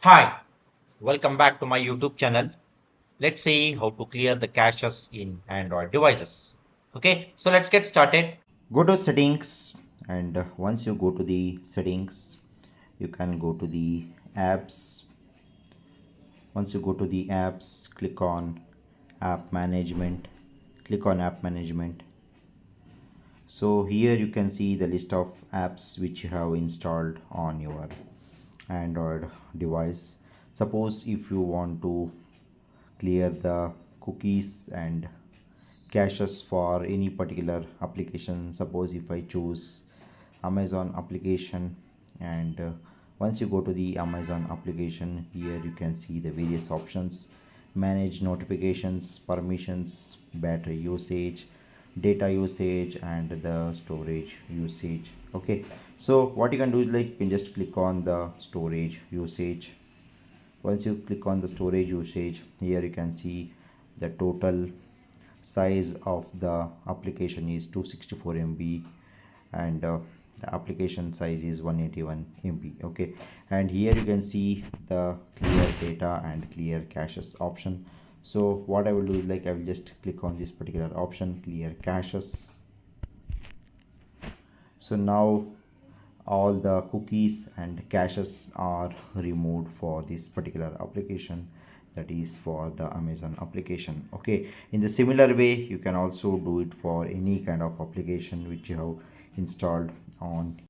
Hi, welcome back to my YouTube channel. Let's see how to clear the caches in Android devices. Okay, so let's get started. Go to settings, and once you go to the settings, you can go to the apps. Once you go to the apps, click on app management. Click on app management. So here you can see the list of apps which you have installed on your Android device. Suppose if you want to clear the cookies and caches for any particular application, suppose if I choose Amazon application, and once you go to the Amazon application, here you can see the various options: manage notifications, permissions, battery usage, data usage, and the storage usage. Okay, so what you can do is, like, you can just click on the storage usage. Once you click on the storage usage, here you can see the total size of the application is 264 MB, and the application size is 181 MB. Okay, and here you can see the clear data and clear caches option. So what I will do is, like, I will just click on this particular option, clear caches. So now all the cookies and caches are removed for this particular application, that is for the Amazon application. Okay, in the similar way you can also do it for any kind of application which you have installed on